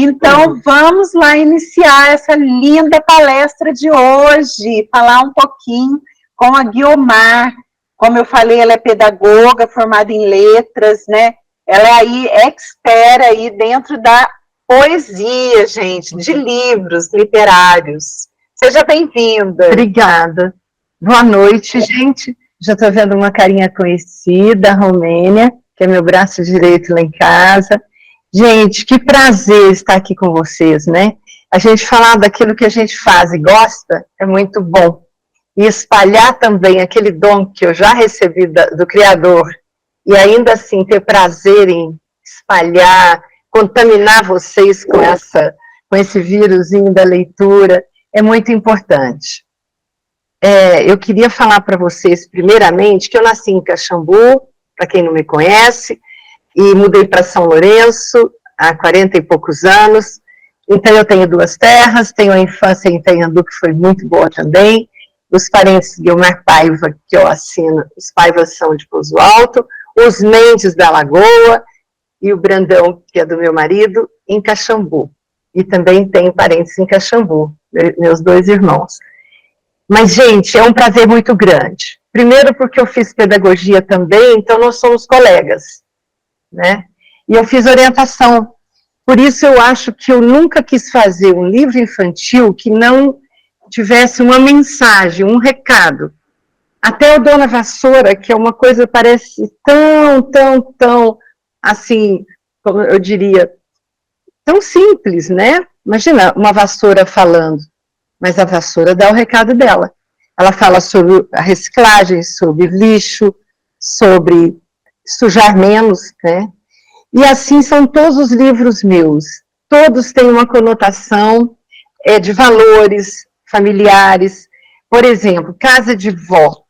Então, vamos lá iniciar essa linda palestra de hoje, falar um pouquinho com a Guiomar. Como eu falei, ela é pedagoga, formada em letras, né? Ela é aí expert aí dentro da poesia, gente, de livros literários. Seja bem-vinda. Obrigada. Boa noite, gente. Já estou vendo uma carinha conhecida, a Romênia, que é meu braço direito lá em casa. Gente, que prazer estar aqui com vocês, né? A gente falar daquilo que a gente faz e gosta é muito bom. E espalhar também aquele dom que eu já recebi do Criador, e ainda assim ter prazer em espalhar, contaminar vocês com esse vírusinho da leitura, é muito importante. Eu queria falar para vocês, primeiramente, que eu nasci em Caxambu, para quem não me conhece, e mudei para São Lourenço há 40 e poucos anos. Então eu tenho duas terras, tenho a infância em Itanhandu, que foi muito boa também. Os parentes Guiomar Paiva, que eu assino, os Paivas são de Pouso Alto, os Mendes da Lagoa, e o Brandão, que é do meu marido, em Caxambu. E também tenho parentes em Caxambu, meus dois irmãos. Mas, gente, é um prazer muito grande. Primeiro porque eu fiz pedagogia também, então nós somos colegas, né? E eu fiz orientação. Por isso eu acho que eu nunca quis fazer um livro infantil que não tivesse uma mensagem, um recado. Até o Dona Vassoura, que é uma coisa que parece tão, assim, como eu diria, tão simples, né? Imagina uma vassoura falando, mas a vassoura dá o recado dela. Ela fala sobre a reciclagem, sobre lixo, sobre sujar menos, né? E assim são todos os livros meus. Todos têm uma conotação de valores familiares. Por exemplo, Casa de Vó.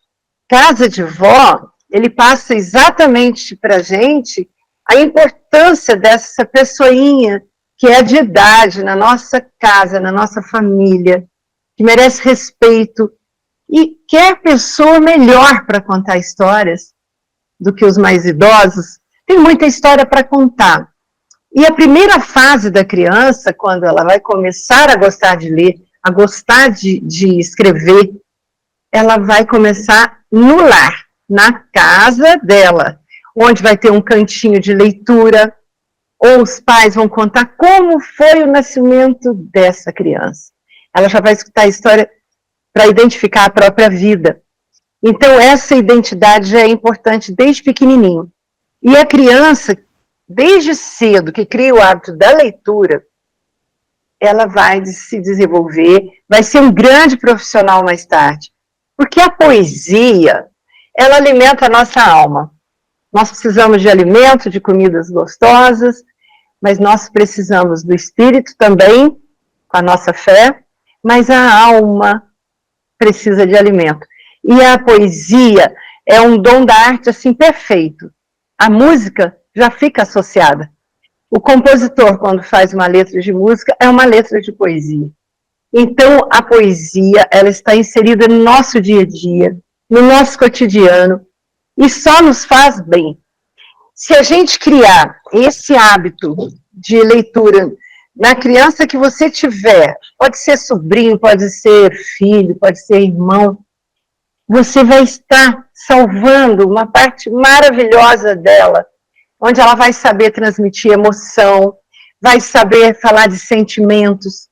Casa de Vó, ele passa exatamente para a gente a importância dessa pessoinha que é de idade na nossa casa, na nossa família, que merece respeito e quer pessoa melhor para contar histórias do que os mais idosos. Tem muita história para contar. E a primeira fase da criança, quando ela vai começar a gostar de ler, a gostar de escrever, ela vai começar no lar, na casa dela, onde vai ter um cantinho de leitura, ou os pais vão contar como foi o nascimento dessa criança. Ela já vai escutar a história para identificar a própria vida. Então, essa identidade já é importante desde pequenininho. E a criança, desde cedo, que cria o hábito da leitura, ela vai se desenvolver, vai ser um grande profissional mais tarde. Porque a poesia, ela alimenta a nossa alma. Nós precisamos de alimento, de comidas gostosas, mas nós precisamos do espírito também, com a nossa fé, mas a alma precisa de alimento. E a poesia é um dom da arte, assim, perfeito. A música já fica associada. O compositor, quando faz uma letra de música, é uma letra de poesia. Então, a poesia, ela está inserida no nosso dia a dia, no nosso cotidiano, e só nos faz bem. Se a gente criar esse hábito de leitura na criança que você tiver, pode ser sobrinho, pode ser filho, pode ser irmão, você vai estar salvando uma parte maravilhosa dela, onde ela vai saber transmitir emoção, vai saber falar de sentimentos,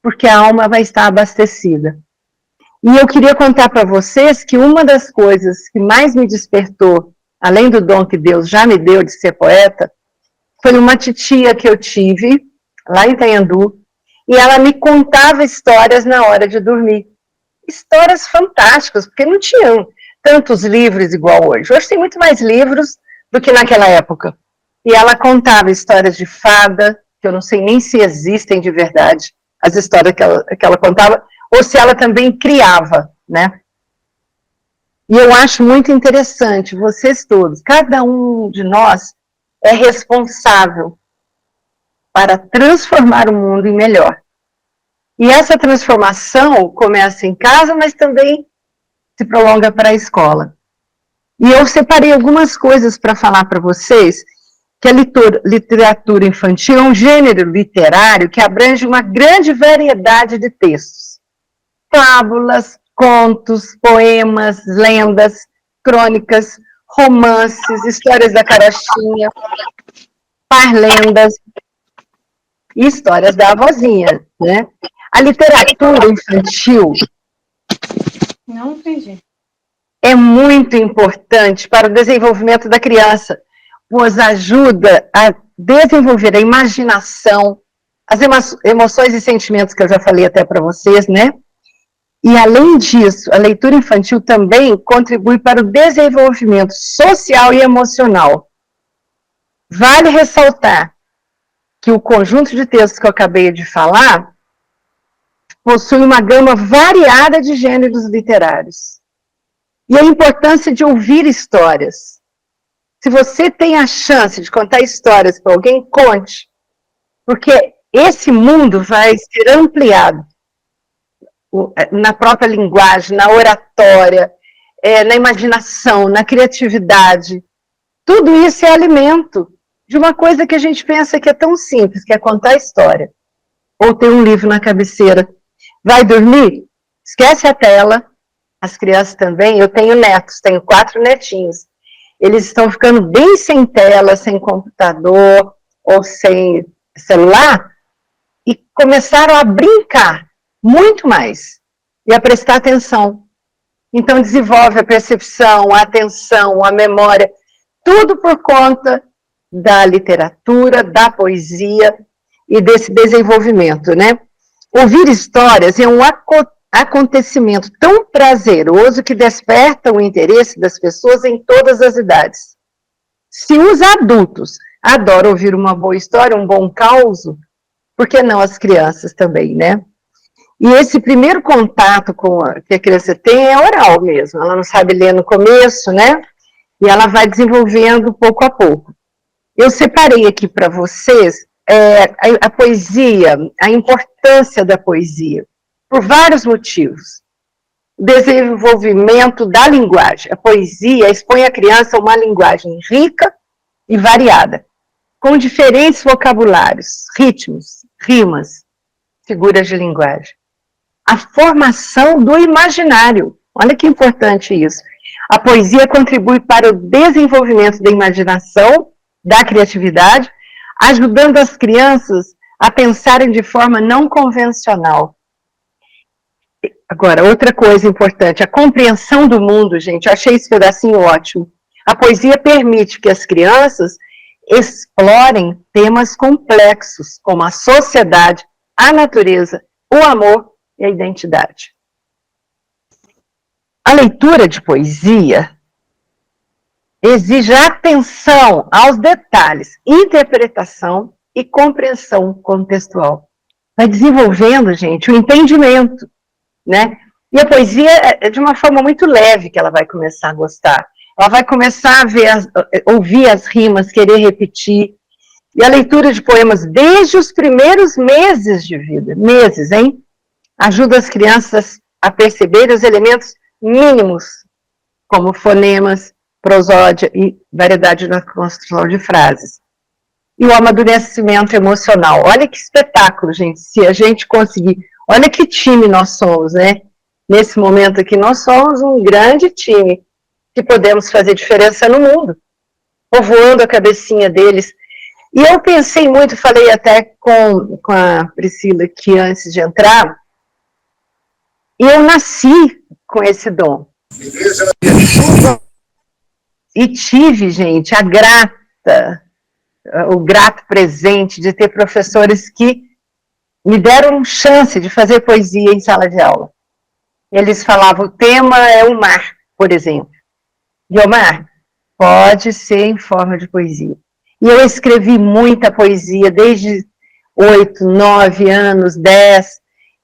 porque a alma vai estar abastecida. E eu queria contar para vocês que uma das coisas que mais me despertou, além do dom que Deus já me deu de ser poeta, foi uma titia que eu tive, lá em Itanhandu, e ela me contava histórias na hora de dormir. Histórias fantásticas, porque não tinham tantos livros igual hoje. Hoje tem muito mais livros do que naquela época. E ela contava histórias de fada, que eu não sei nem se existem de verdade, as histórias que ela contava, ou se ela também criava, né? E eu acho muito interessante, vocês todos, cada um de nós é responsável para transformar o mundo em melhor. E essa transformação começa em casa, mas também se prolonga para a escola. E eu separei algumas coisas para falar para vocês, que a literatura infantil é um gênero literário que abrange uma grande variedade de textos. Fábulas, contos, poemas, lendas, crônicas, romances, histórias da carochinha, parlendas e histórias da avózinha, né? A literatura infantil é muito importante para o desenvolvimento da criança, pois ajuda a desenvolver a imaginação, as emoções e sentimentos que eu já falei até para vocês, né? E, além disso, a leitura infantil também contribui para o desenvolvimento social e emocional. Vale ressaltar que o conjunto de textos que eu acabei de falar possui uma gama variada de gêneros literários. E a importância de ouvir histórias. Se você tem a chance de contar histórias para alguém, conte. Porque esse mundo vai ser ampliado na própria linguagem, na oratória, na imaginação, na criatividade. Tudo isso é alimento de uma coisa que a gente pensa que é tão simples, que é contar história. Ou ter um livro na cabeceira. Vai dormir? Esquece a tela. As crianças também. Eu tenho netos, tenho 4 netinhos. Eles estão ficando bem sem tela, sem computador, ou sem celular, e começaram a brincar muito mais, e a prestar atenção. Então, desenvolve a percepção, a atenção, a memória, tudo por conta da literatura, da poesia e desse desenvolvimento, né? Ouvir histórias é um acontecimento tão prazeroso que desperta o interesse das pessoas em todas as idades. Se os adultos adoram ouvir uma boa história, um bom causo, por que não as crianças também, né? E esse primeiro contato que a criança tem é oral mesmo. Ela não sabe ler no começo, né? E ela vai desenvolvendo pouco a pouco. Eu separei aqui para vocês a poesia, a importância da poesia, por vários motivos. O desenvolvimento da linguagem. A poesia expõe a criança a uma linguagem rica e variada, com diferentes vocabulários, ritmos, rimas, figuras de linguagem. A formação do imaginário. Olha que importante isso. A poesia contribui para o desenvolvimento da imaginação, da criatividade, ajudando as crianças a pensarem de forma não convencional. Agora, outra coisa importante, a compreensão do mundo, gente. Eu achei esse pedacinho ótimo. A poesia permite que as crianças explorem temas complexos, como a sociedade, a natureza, o amor e a identidade. A leitura de poesia exige atenção aos detalhes, interpretação e compreensão contextual. Vai desenvolvendo, gente, o entendimento, né? E a poesia é de uma forma muito leve que ela vai começar a gostar. Ela vai começar a ouvir as rimas, querer repetir. E a leitura de poemas desde os primeiros meses de vida, meses, hein? Ajuda as crianças a perceber os elementos mínimos, como fonemas, prosódia e variedade na construção de frases. E o amadurecimento emocional. Olha que espetáculo, gente, se a gente conseguir. Olha que time nós somos, né? Nesse momento aqui, nós somos um grande time que podemos fazer diferença no mundo, povoando a cabecinha deles. E eu pensei muito, falei até com a Priscila aqui antes de entrar, e eu nasci com esse dom. E tive, gente, o grato presente de ter professores que me deram chance de fazer poesia em sala de aula. Eles falavam, o tema é o mar, por exemplo. Guiomar, pode ser em forma de poesia. E eu escrevi muita poesia, desde 8, 9 anos, 10.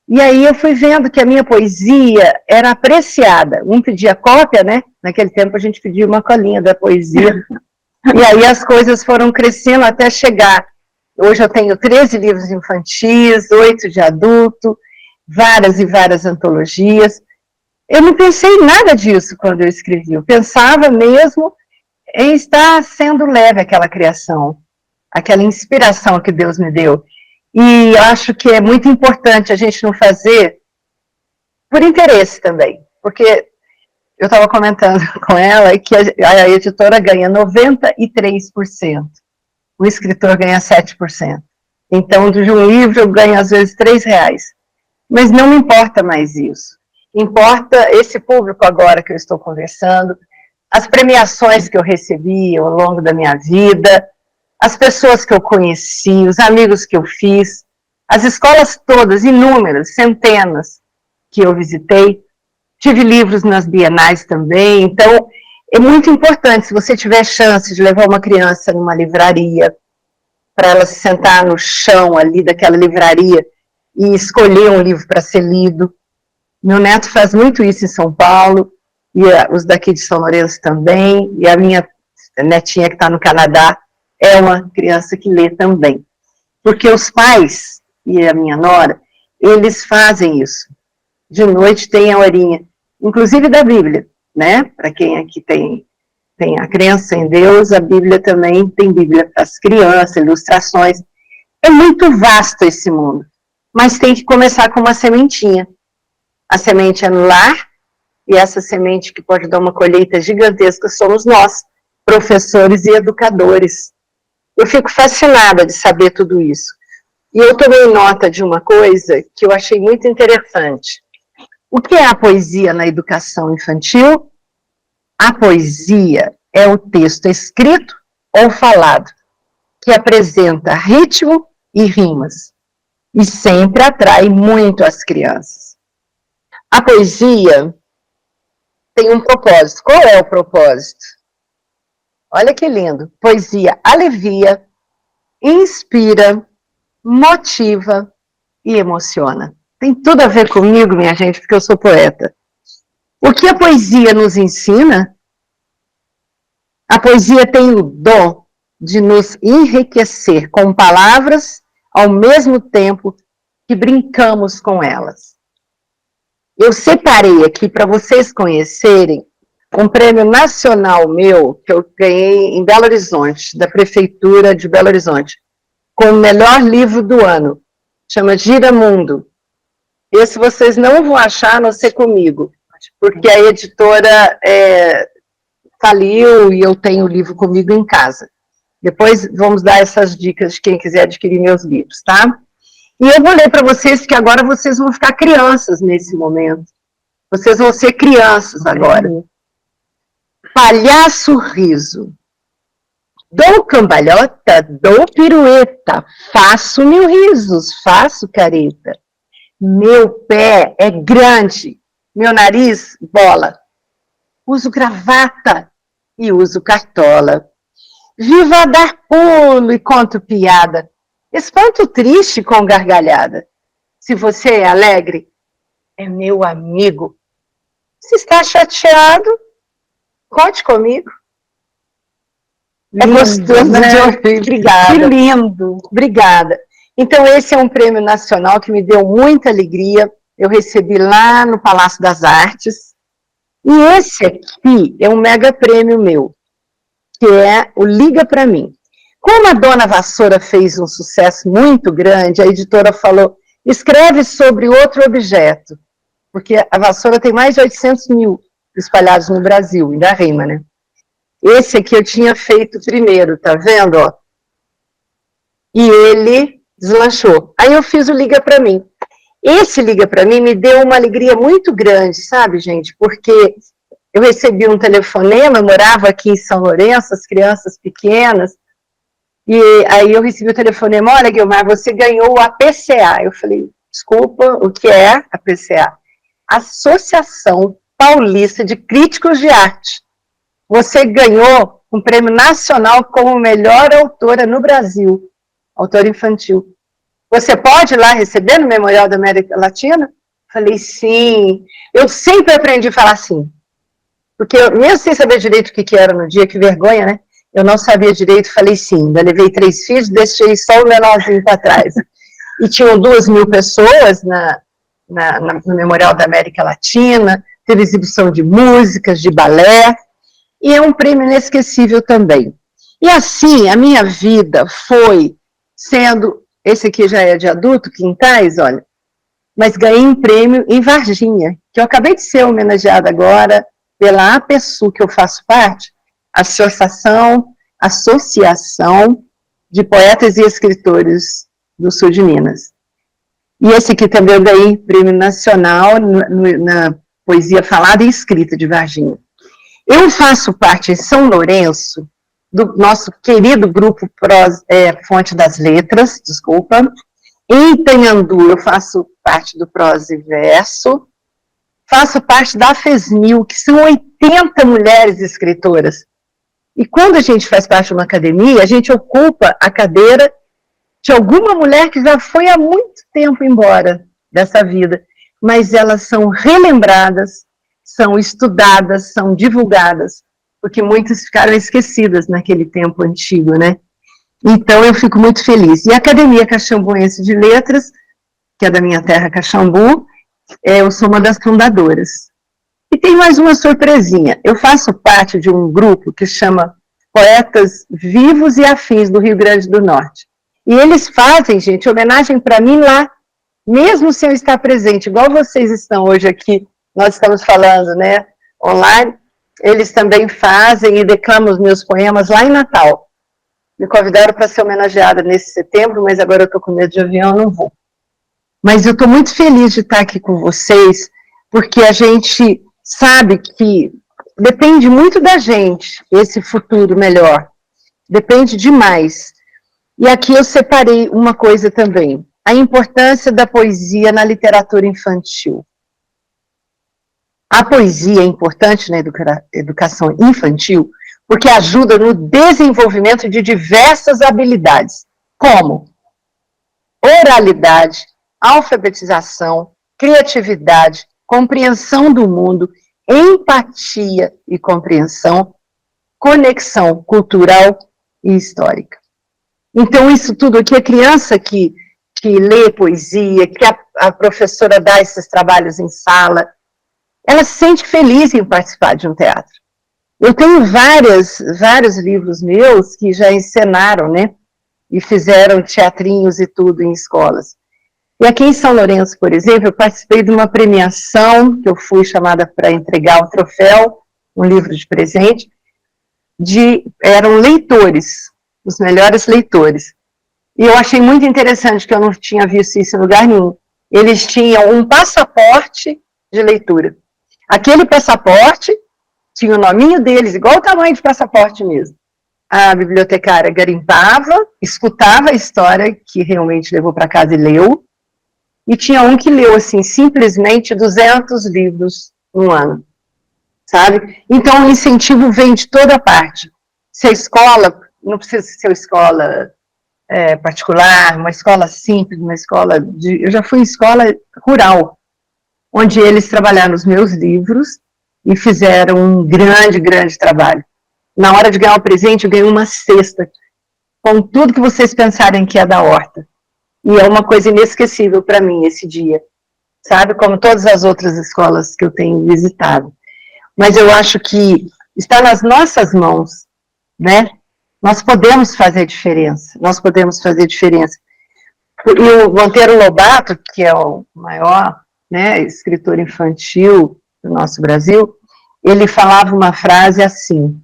E aí eu fui vendo que a minha poesia era apreciada. Um pedia cópia, né? Naquele tempo a gente pedia uma colinha da poesia. E aí as coisas foram crescendo até chegar. Hoje eu tenho 13 livros infantis, 8 de adulto, várias e várias antologias. Eu não pensei em nada disso quando eu escrevi. Eu pensava mesmo em estar sendo leve aquela criação. aquela inspiração que Deus me deu. E eu acho que é muito importante a gente não fazer por interesse também, porque eu estava comentando com ela que a editora ganha 93%, o escritor ganha 7%. Então, de um livro eu ganho às vezes R$3. Mas não me importa mais isso. Importa esse público agora que eu estou conversando, as premiações que eu recebi ao longo da minha vida, as pessoas que eu conheci, os amigos que eu fiz, as escolas todas, inúmeras, centenas, que eu visitei. Tive livros nas bienais também, então é muito importante, se você tiver chance de levar uma criança numa livraria, para ela se sentar no chão ali daquela livraria e escolher um livro para ser lido. Meu neto faz muito isso em São Paulo, e os daqui de São Lourenço também, e a minha netinha que está no Canadá é uma criança que lê também. Porque os pais e a minha nora, eles fazem isso. De noite tem a horinha, inclusive da Bíblia, né? Para quem aqui tem a crença em Deus, a Bíblia também tem Bíblia para as crianças, ilustrações. É muito vasto esse mundo, mas tem que começar com uma sementinha. A semente é no lar, e essa semente que pode dar uma colheita gigantesca somos nós, professores e educadores. Eu fico fascinada de saber tudo isso. E eu tomei nota de uma coisa que eu achei muito interessante. O que é a poesia na educação infantil? A poesia é o texto escrito ou falado, que apresenta ritmo e rimas, e sempre atrai muito as crianças. A poesia tem um propósito. Qual é o propósito? Olha que lindo. Poesia alivia, inspira, motiva e emociona. Tem tudo a ver comigo, minha gente, porque eu sou poeta. O que a poesia nos ensina? A poesia tem o dom de nos enriquecer com palavras ao mesmo tempo que brincamos com elas. Eu separei aqui para vocês conhecerem um prêmio nacional meu que eu ganhei em Belo Horizonte, da Prefeitura de Belo Horizonte, com o melhor livro do ano. Chama Giramundo. Esse vocês não vão achar, a não ser comigo, porque a editora faliu e eu tenho o livro comigo em casa. Depois vamos dar essas dicas de quem quiser adquirir meus livros, tá? E eu vou ler para vocês que agora vocês vão ficar crianças nesse momento. Vocês vão ser crianças agora. Palhaço riso. Dou cambalhota, dou pirueta, faço 1000 risos, faço careta. Meu pé é grande, meu nariz, bola. Uso gravata e uso cartola. Vivo a dar pulo e conto piada. Espanto triste com gargalhada. Se você é alegre, é meu amigo. Se está chateado, conte comigo. É gostoso, né? De ouvir. Obrigada. Que lindo. Obrigada. Então, esse é um prêmio nacional que me deu muita alegria. Eu recebi lá no Palácio das Artes. E esse aqui é um mega prêmio meu, que é o Liga Pra Mim. Como a Dona Vassoura fez um sucesso muito grande, a editora falou, escreve sobre outro objeto, porque a vassoura tem mais de 800 mil espalhados no Brasil, ainda rima, né? Esse aqui eu tinha feito primeiro, tá vendo, ó? E ele deslanchou. Aí eu fiz o Liga Pra Mim. Esse Liga Pra Mim me deu uma alegria muito grande, sabe, gente? Porque eu recebi um telefonema, eu morava aqui em São Lourenço, as crianças pequenas, e aí eu recebi o telefonema, olha, Guilmar, você ganhou a PCA. Eu falei, desculpa, o que é a PCA? Associação Paulista de Críticos de Arte. Você ganhou um prêmio nacional como melhor autora no Brasil, autora infantil. Você pode ir lá receber no Memorial da América Latina? Falei, sim. Eu sempre aprendi a falar sim. Porque eu, mesmo sem saber direito o que era no dia, que vergonha, né? Eu não sabia direito, falei sim. Ainda levei 3 filhos, deixei só o menorzinho para trás. E tinham 2.000 pessoas no Memorial da América Latina, teve exibição de músicas, de balé, e é um prêmio inesquecível também. E assim, a minha vida foi sendo, esse aqui já é de adulto, quintais, olha, mas ganhei um prêmio em Varginha, que eu acabei de ser homenageada agora pela APSU, que eu faço parte, Associação de Poetas e Escritores do Sul de Minas. E esse aqui também eu ganhei prêmio nacional na poesia falada e escrita de Varginha. Eu faço parte em São Lourenço, do nosso querido grupo Fonte das Letras, desculpa. Em Itanhandu eu faço parte do Prosa e Verso, faço parte da FESMIL, que são 80 mulheres escritoras. E quando a gente faz parte de uma academia, a gente ocupa a cadeira de alguma mulher que já foi há muito tempo embora dessa vida, mas elas são relembradas, são estudadas, são divulgadas, porque muitas ficaram esquecidas naquele tempo antigo, né? Então eu fico muito feliz. E a Academia Caxambuense de Letras, que é da minha terra, Caxambu, eu sou uma das fundadoras. E tem mais uma surpresinha. Eu faço parte de um grupo que chama Poetas Vivos e Afins do Rio Grande do Norte. E eles fazem, gente, homenagem para mim lá, mesmo sem eu estar presente, igual vocês estão hoje aqui, nós estamos falando, né, online, eles também fazem e declamam os meus poemas lá em Natal. Me convidaram para ser homenageada nesse setembro, mas agora eu estou com medo de avião, não vou. Mas eu estou muito feliz de estar aqui com vocês, porque a gente sabe que depende muito da gente, esse futuro melhor. Depende demais. E aqui eu separei uma coisa também, a importância da poesia na literatura infantil. A poesia é importante na educação infantil porque ajuda no desenvolvimento de diversas habilidades, como oralidade, alfabetização, criatividade, compreensão do mundo, empatia e compreensão, conexão cultural e histórica. Então, isso tudo aqui, a criança que lê poesia, que a professora dá esses trabalhos em sala, ela se sente feliz em participar de um teatro. Eu tenho vários livros meus que já encenaram, né? E fizeram teatrinhos e tudo em escolas. E aqui em São Lourenço, por exemplo, eu participei de uma premiação, que eu fui chamada para entregar o troféu, um livro de presente, eram leitores, os melhores leitores. E eu achei muito interessante, que eu não tinha visto isso em lugar nenhum. Eles tinham um passaporte de leitura. Aquele passaporte tinha o nominho deles, igual o tamanho de passaporte mesmo. A bibliotecária garimpava, escutava a história que realmente levou para casa e leu, e tinha um que leu, assim, simplesmente 200 livros no ano, sabe? Então, o incentivo vem de toda parte. Se a escola, não precisa ser uma escola particular, uma escola simples, uma escola eu já fui em escola rural, onde eles trabalharam os meus livros e fizeram um grande trabalho. Na hora de ganhar o presente, eu ganhei uma cesta com tudo que vocês pensarem que é da horta. E é uma coisa inesquecível para mim esse dia, sabe? Como todas as outras escolas que eu tenho visitado. Mas eu acho que está nas nossas mãos, né? Nós podemos fazer diferença, E o Monteiro Lobato, que é o maior, né, escritor infantil do nosso Brasil, ele falava uma frase assim: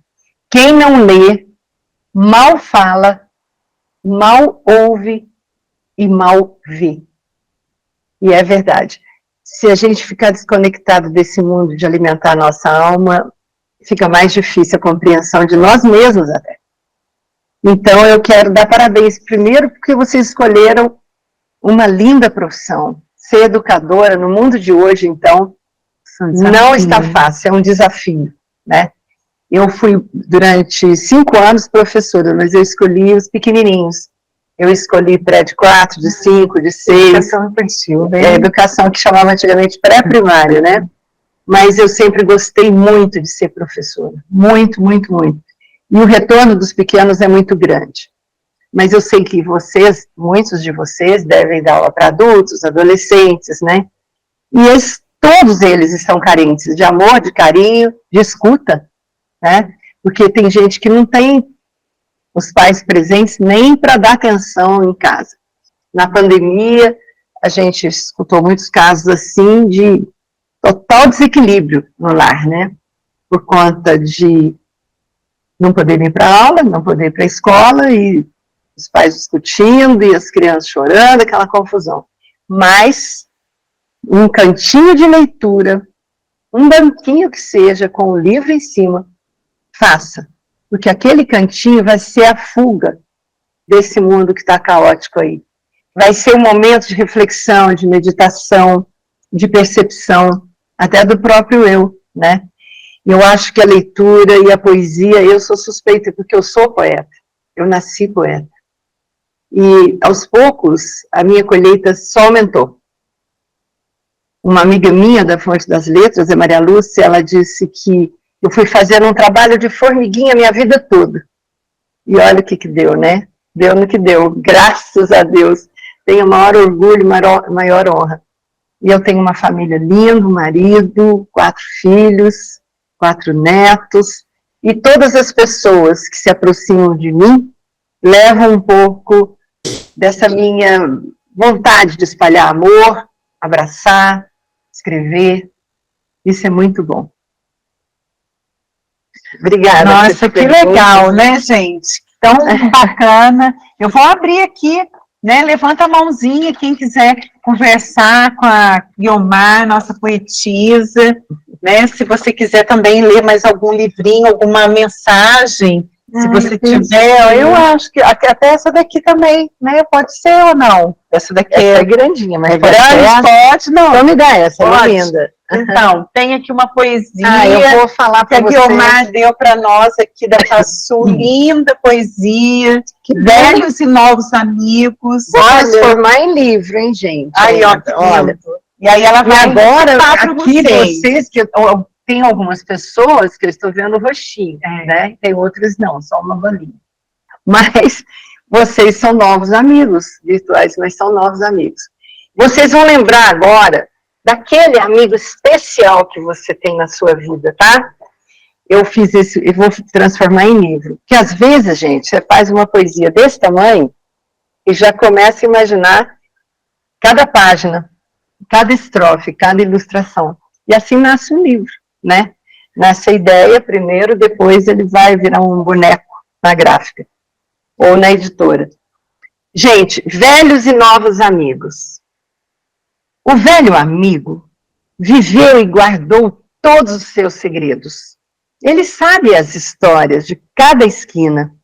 quem não lê, mal fala, mal ouve e mal vê. E é verdade. Se a gente ficar desconectado desse mundo de alimentar a nossa alma, fica mais difícil a compreensão de nós mesmos até. Então eu quero dar parabéns primeiro porque vocês escolheram uma linda profissão. Ser educadora no mundo de hoje, então, não está fácil, é um desafio, né? Eu fui, durante 5 anos, professora, mas eu escolhi os pequenininhos. Eu escolhi pré de 4, de 5, de 6. Educação infantil, né? Educação que chamava antigamente pré-primária, né? Mas eu sempre gostei muito de ser professora. Muito. E o retorno dos pequenos é muito grande. Mas eu sei que vocês, muitos de vocês, devem dar aula para adultos, adolescentes, né? E todos eles estão carentes de amor, de carinho, de escuta, né? Porque tem gente que não tem os pais presentes nem para dar atenção em casa. Na pandemia, a gente escutou muitos casos assim de total desequilíbrio no lar, né? Por conta de não poder ir para a aula, não poder ir para a escola, e os pais discutindo, e as crianças chorando, aquela confusão. Mas um cantinho de leitura, um banquinho que seja, com o livro em cima, faça. Porque aquele cantinho vai ser a fuga desse mundo que está caótico aí. Vai ser um momento de reflexão, de meditação, de percepção, até do próprio eu, né? Eu acho que a leitura e a poesia, eu sou suspeita porque eu sou poeta, eu nasci poeta. E, aos poucos, a minha colheita só aumentou. Uma amiga minha da Fonte das Letras, a Maria Lúcia, ela disse que eu fui fazendo um trabalho de formiguinha a minha vida toda. E olha o que deu, né? Deu no que deu, graças a Deus. Tenho maior orgulho, maior honra. E eu tenho uma família linda, um marido, 4 filhos, 4 netos, e todas as pessoas que se aproximam de mim levam um pouco dessa minha vontade de espalhar amor, abraçar, escrever. Isso é muito bom. Obrigada. Nossa, que legal, né, gente? Tão bacana. Eu vou abrir aqui, né? Levanta a mãozinha, quem quiser conversar com a Guiomar, nossa poetisa, né? Se você quiser também ler mais algum livrinho, alguma mensagem, se você tiver, eu acho que até essa daqui também, né? Pode ser ou não? Essa daqui é grandinha, mas é grande, pode, não. Então me dá essa, pode. É linda. Então, tem aqui uma poesia eu vou falar que a você. Guiomar deu para nós aqui da Passu, linda poesia, velhos e novos amigos. Vou transformar em livro, hein, gente? Aí, ó, olha. E aí ela vai agora, aqui vocês, que tem algumas pessoas que eu estou vendo o roxinho, né? Tem outras não, só uma bolinha. Mas vocês são novos amigos virtuais, mas são novos amigos. Vocês vão lembrar agora daquele amigo especial que você tem na sua vida, tá? Eu fiz isso, eu vou transformar em livro. Porque às vezes, gente, você faz uma poesia desse tamanho e já começa a imaginar cada página, cada estrofe, cada ilustração. E assim nasce um livro, né? Nasce a ideia primeiro, depois ele vai virar um boneco na gráfica ou na editora. Gente, velhos e novos amigos. O velho amigo viveu e guardou todos os seus segredos. Ele sabe as histórias de cada esquina,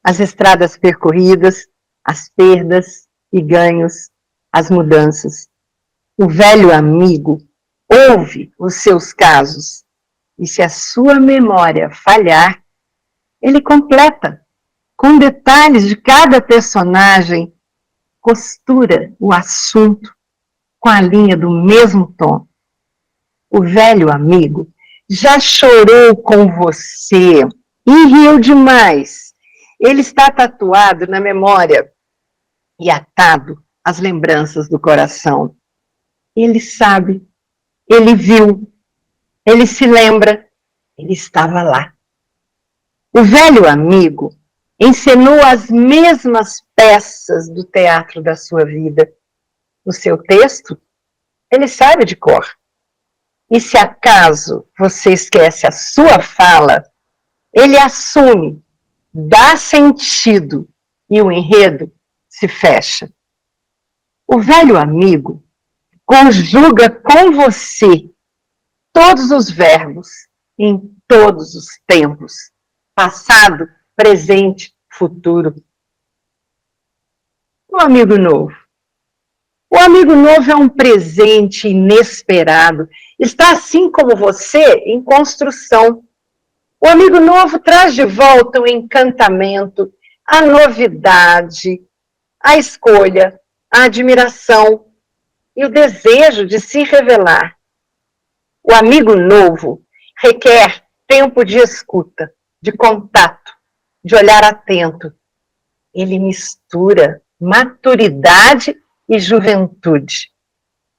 as estradas percorridas, as perdas e ganhos, as mudanças. O velho amigo ouve os seus casos, e se a sua memória falhar, ele completa, com detalhes de cada personagem, costura o assunto com a linha do mesmo tom. O velho amigo já chorou com você e riu demais. Ele está tatuado na memória e atado às lembranças do coração. Ele sabe, ele viu, ele se lembra, ele estava lá. O velho amigo encenou as mesmas peças do teatro da sua vida. O seu texto, ele sabe de cor. E se acaso você esquece a sua fala, ele assume, dá sentido e o enredo se fecha. O velho amigo conjuga com você todos os verbos em todos os tempos, passado, presente, futuro. O amigo novo. O amigo novo é um presente inesperado. Está assim como você, em construção. O amigo novo traz de volta o encantamento, a novidade, a escolha, a admiração e o desejo de se revelar. O amigo novo requer tempo de escuta, de contato, de olhar atento. Ele mistura maturidade e juventude.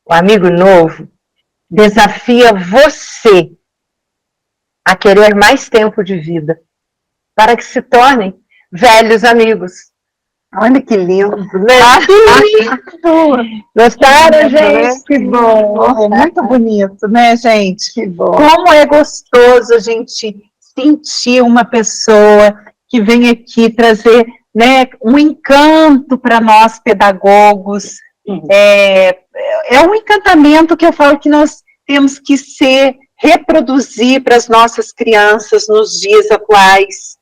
O amigo novo desafia você a querer mais tempo de vida, para que se tornem velhos amigos. Olha que lindo, né? Que lindo! Gostaram, gente? Que bom! Muito bonito, né, gente? Que bom. Como é gostoso a gente sentir uma pessoa que vem aqui trazer, né, um encanto para nós pedagogos. É um encantamento que eu falo que nós temos que reproduzir para as nossas crianças nos dias atuais.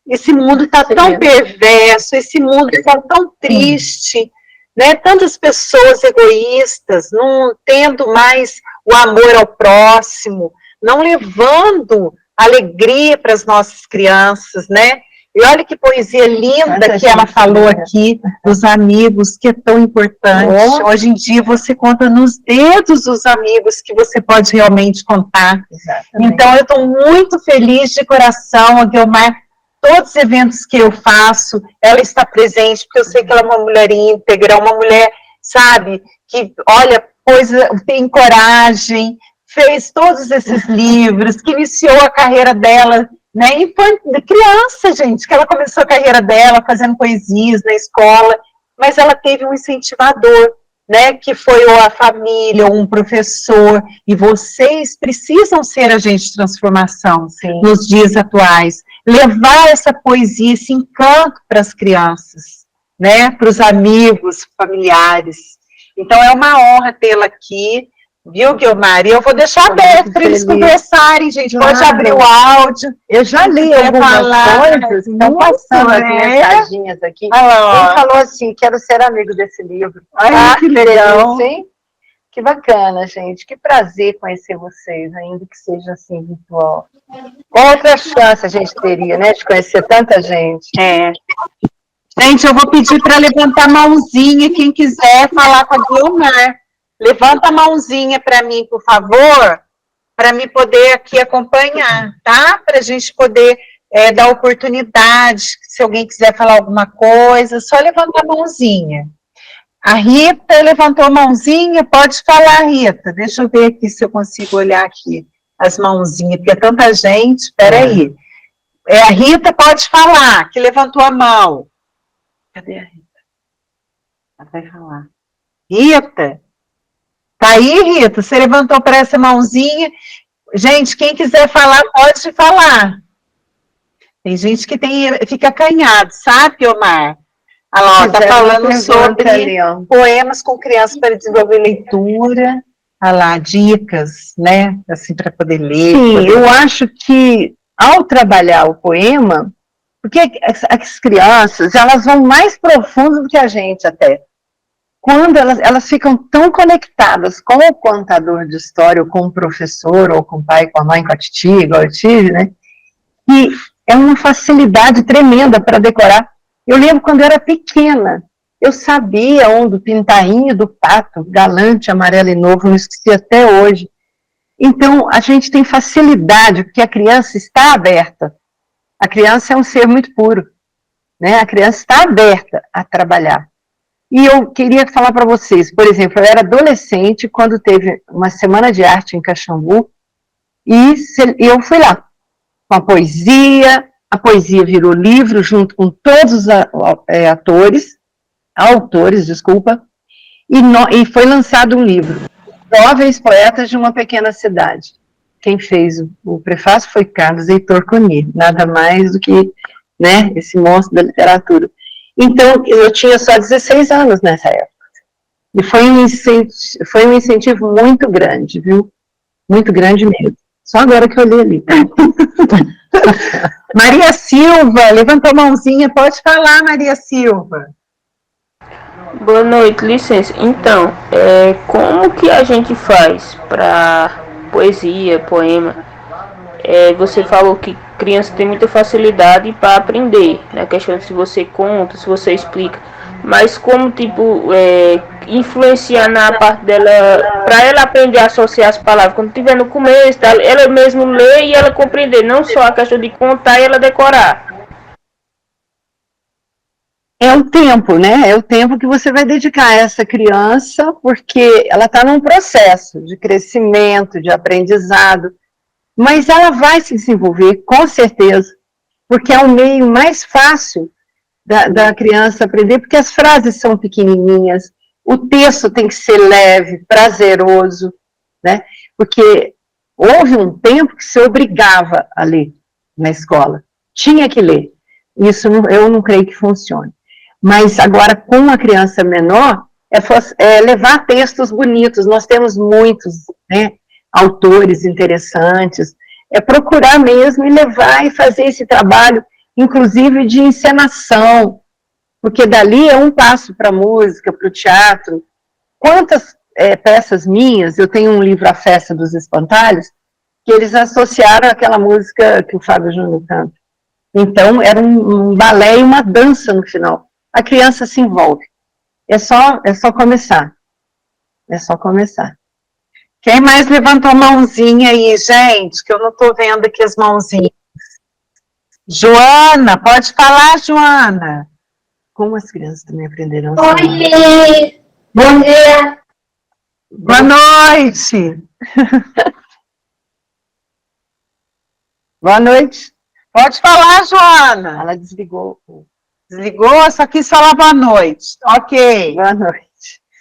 Esse mundo está tão perverso, esse mundo está tão triste, né? Tantas pessoas egoístas, não tendo mais o amor ao próximo, não levando alegria para as nossas crianças, né? E olha que poesia linda que ela falou aqui, dos amigos, que é tão importante. Hoje em dia você conta nos dedos os amigos que você pode realmente contar. Exatamente. Então eu estou muito feliz de coração, a Guiomar, todos os eventos que eu faço, ela está presente, porque eu sei que ela é uma mulher íntegra, uma mulher, sabe, que, olha, tem coragem, fez todos esses livros, que iniciou a carreira dela, né, criança, gente, que ela começou a carreira dela fazendo poesias na escola, mas ela teve um incentivador, né, que foi ou a família, ou um professor, e vocês precisam ser agentes de transformação. Sim. Nos dias atuais, levar essa poesia, esse encanto para as crianças, né, para os amigos, familiares. Então é uma honra tê-la aqui, viu, Guiomar? E eu vou deixar aberto para eles conversarem, gente, claro. Pode abrir o áudio. Eu já li algumas coisas, estão passando as mensaginhas aqui. Ele falou assim, quero ser amigo desse livro. Ai, que legal. Sim? Que bacana, gente. Que prazer conhecer vocês, ainda que seja assim, virtual. Outra chance a gente teria, né, de conhecer tanta gente. Gente, eu vou pedir para levantar a mãozinha, quem quiser falar com a Guiomar. Levanta a mãozinha para mim, por favor, para me poder aqui acompanhar, tá? Para a gente poder dar oportunidade, se alguém quiser falar alguma coisa, só levanta a mãozinha. A Rita levantou a mãozinha, pode falar, Rita. Deixa eu ver aqui se eu consigo olhar aqui as mãozinhas, porque é tanta gente, espera aí. A Rita pode falar, que levantou a mão. Cadê a Rita? Ela vai falar. Rita? Tá aí, Rita? Você levantou para essa mãozinha. Gente, quem quiser falar, pode falar. Tem gente que fica acanhado, sabe, Omar? Ela está falando sobre poemas com crianças para desenvolver leitura. Olha lá, dicas, né? Assim, para poder ler. Sim, eu acho que ao trabalhar o poema, porque as crianças, elas vão mais profundo do que a gente até. Quando elas ficam tão conectadas com o contador de história, ou com o professor, ou com o pai, com a mãe, com a titia, igual eu tive, né? E é uma facilidade tremenda para decorar. Eu lembro quando eu era pequena, eu sabia onde o pintainho do pato, galante, amarelo e novo, não esqueci até hoje. Então, a gente tem facilidade, porque a criança está aberta. A criança é um ser muito puro, né? A criança está aberta a trabalhar. E eu queria falar para vocês, por exemplo, eu era adolescente quando teve uma semana de arte em Caxambu, e eu fui lá com a poesia virou livro junto com todos os autores, e foi lançado um livro, Jovens Poetas de uma Pequena Cidade. Quem fez o prefácio foi Carlos Heitor Coni, nada mais do que, né, esse monstro da literatura. Então, eu tinha só 16 anos nessa época. E foi um incentivo muito grande, viu? Muito grande mesmo. Só agora que eu li ali. Maria Silva, levantou a mãozinha. Pode falar, Maria Silva. Boa noite, licença. Então, como que a gente faz para poesia, poema? Você falou que criança tem muita facilidade para aprender, na questão de se você conta, se você explica, mas como, tipo, influenciar na parte dela, para ela aprender a associar as palavras, quando estiver no começo, ela mesmo ler e ela compreender, não só a questão de contar e ela decorar. É o tempo, né? É o tempo que você vai dedicar a essa criança, porque ela está num processo de crescimento, de aprendizado, mas ela vai se desenvolver, com certeza, porque é o meio mais fácil da criança aprender, porque as frases são pequenininhas, o texto tem que ser leve, prazeroso, né? Porque houve um tempo que se obrigava a ler na escola, tinha que ler. Isso eu não creio que funcione. Mas agora, com a criança menor, é levar textos bonitos. Nós temos muitos, né, autores interessantes. É procurar mesmo e levar e fazer esse trabalho, inclusive de encenação, porque dali é um passo para a música, para o teatro. Quantas peças minhas, eu tenho um livro, A Festa dos Espantalhos, que eles associaram aquela música que o Fábio Júnior canta. Então, era um balé e uma dança no final. A criança se envolve. É só começar. É só começar. Quem mais levantou a mãozinha aí, gente? Que eu não estou vendo aqui as mãozinhas. Joana, pode falar, Joana. Como as crianças também aprenderão. Oi! Bom dia! Boa noite! Boa noite. Pode falar, Joana. Ela desligou. Desligou? Só quis falar boa noite. Ok. Boa noite.